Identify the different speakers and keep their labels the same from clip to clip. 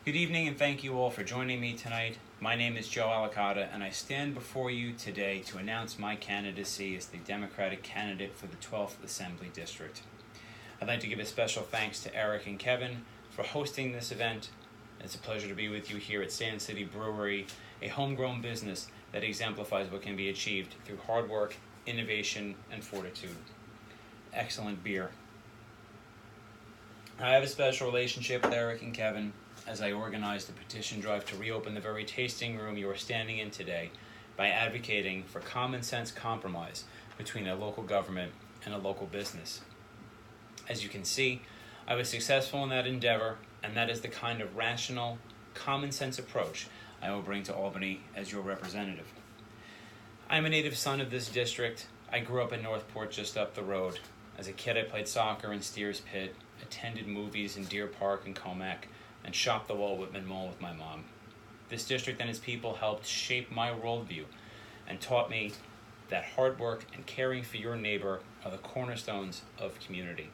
Speaker 1: Good evening and thank you all for joining me tonight. My name is Joe Alicata and I stand before you today to announce my candidacy as the Democratic candidate for the 12th Assembly District. I'd like to give a special thanks to Eric and Kevin for hosting this event. It's a pleasure to be with you here at Sand City Brewery, a homegrown business that exemplifies what can be achieved through hard work, innovation, and fortitude. Excellent beer. I have a special relationship with Eric and Kevin as I organized the petition drive to reopen the very tasting room you are standing in today by advocating for common sense compromise between a local government and a local business. As you can see, I was successful in that endeavor, and that is the kind of rational, common sense approach I will bring to Albany as your representative. I'm a native son of this district. I grew up in Northport just up the road. As a kid, I played soccer in Steers Pit, attended movies in Deer Park and Comac, and shopped the Walt Whitman Mall with my mom. This district and its people helped shape my worldview and taught me that hard work and caring for your neighbor are the cornerstones of community.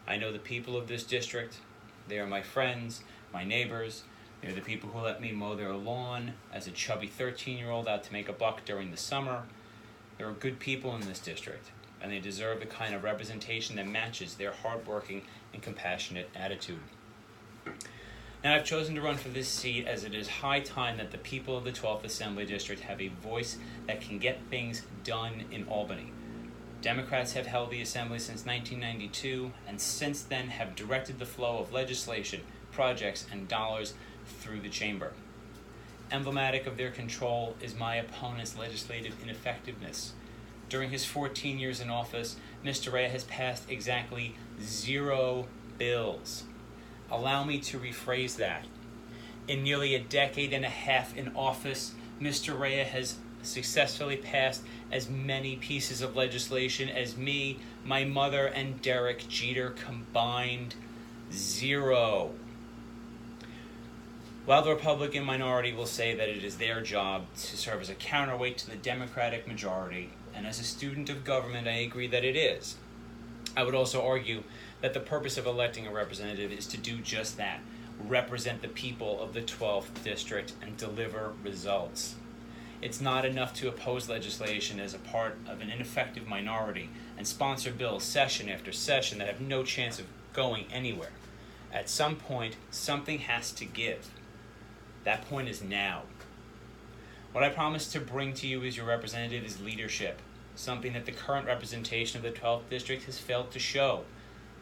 Speaker 1: I know the people of this district. They are my friends, my neighbors. They're the people who let me mow their lawn as a chubby 13-year-old out to make a buck during the summer. There are good people in this district, and they deserve the kind of representation that matches their hardworking and compassionate attitude. Now, I've chosen to run for this seat as it is high time that the people of the 12th Assembly District have a voice that can get things done in Albany. Democrats have held the Assembly since 1992, and since then have directed the flow of legislation, projects, and dollars through the chamber. Emblematic of their control is my opponent's legislative ineffectiveness. During his 14 years in office, Mr. Rea has passed exactly 0 bills. Allow me to rephrase that. In nearly a decade and a half in office, Mr. Rea has successfully passed as many pieces of legislation as me, my mother, and Derek Jeter combined. 0. While the Republican minority will say that it is their job to serve as a counterweight to the Democratic majority, and as a student of government, I agree that it is, I would also argue that the purpose of electing a representative is to do just that, represent the people of the 12th District and deliver results. It's not enough to oppose legislation as a part of an ineffective minority and sponsor bills session after session that have no chance of going anywhere. At some point, something has to give. That point is now. What I promise to bring to you as your representative is leadership, something that the current representation of the 12th District has failed to show,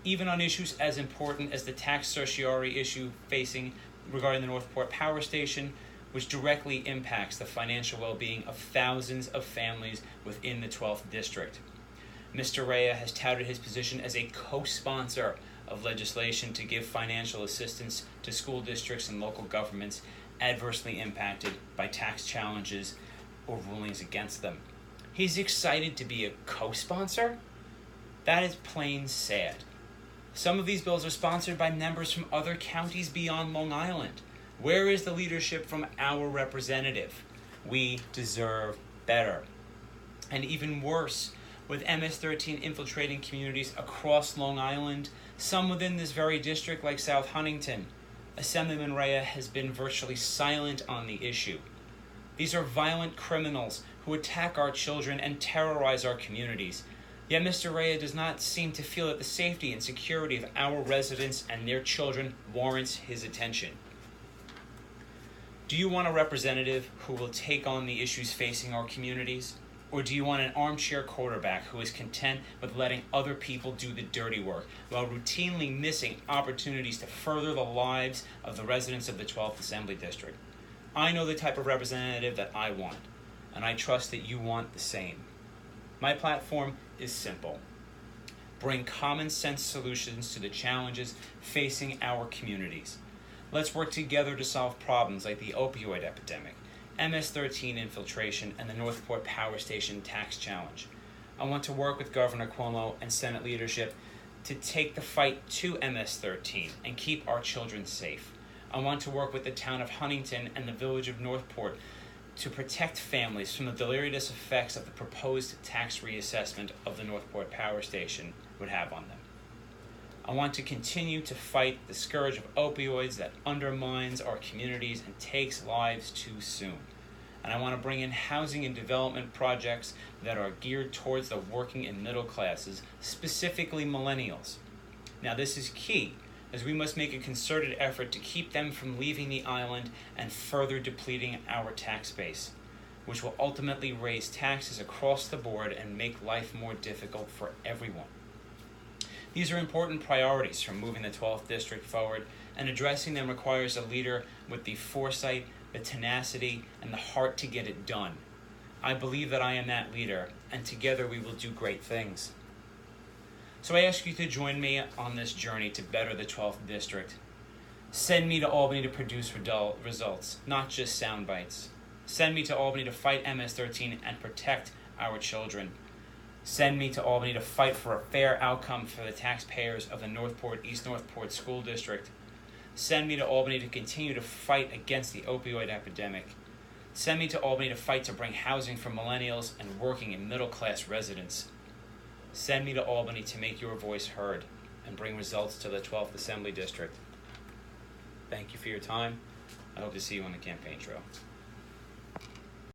Speaker 1: even on issues as important as the tax certiorari issue facing regarding the Northport Power Station, which directly impacts the financial well-being of thousands of families within the 12th District. Mr. Rea has touted his position as a co-sponsor of legislation to give financial assistance to school districts and local governments adversely impacted by tax challenges or rulings against them. He's excited to be a co-sponsor? That is plain sad. Some of these bills are sponsored by members from other counties beyond Long Island. Where is the leadership from our representative? We deserve better. And even worse, with MS-13 infiltrating communities across Long Island, some within this very district like South Huntington, Assemblyman Rea has been virtually silent on the issue. These are violent criminals who attack our children and terrorize our communities. Yet Mr. Rea does not seem to feel that the safety and security of our residents and their children warrants his attention. Do you want a representative who will take on the issues facing our communities? Or do you want an armchair quarterback who is content with letting other people do the dirty work while routinely missing opportunities to further the lives of the residents of the 12th Assembly District? I know the type of representative that I want, and I trust that you want the same. My platform is simple. Bring common sense solutions to the challenges facing our communities. Let's work together to solve problems like the opioid epidemic, MS-13 infiltration, and the Northport Power Station tax challenge. I want to work with Governor Cuomo and Senate leadership to take the fight to MS-13 and keep our children safe. I want to work with the town of Huntington and the village of Northport to protect families from the deleterious effects of the proposed tax reassessment of the Northport Power Station would have on them. I want to continue to fight the scourge of opioids that undermines our communities and takes lives too soon. And I want to bring in housing and development projects that are geared towards the working and middle classes, specifically millennials. Now, this is key, as we must make a concerted effort to keep them from leaving the island and further depleting our tax base, which will ultimately raise taxes across the board and make life more difficult for everyone. These are important priorities for moving the 12th District forward, and addressing them requires a leader with the foresight, the tenacity, and the heart to get it done. I believe that I am that leader, and together we will do great things. So I ask you to join me on this journey to better the 12th District. Send me to Albany to produce results, not just sound bites. Send me to Albany to fight MS-13 and protect our children. Send me to Albany to fight for a fair outcome for the taxpayers of the East Northport School District. Send me to Albany to continue to fight against the opioid epidemic. Send me to Albany to fight to bring housing for millennials and working and middle-class residents. Send me to Albany to make your voice heard and bring results to the 12th Assembly District. Thank you for your time. I hope to see you on the campaign trail.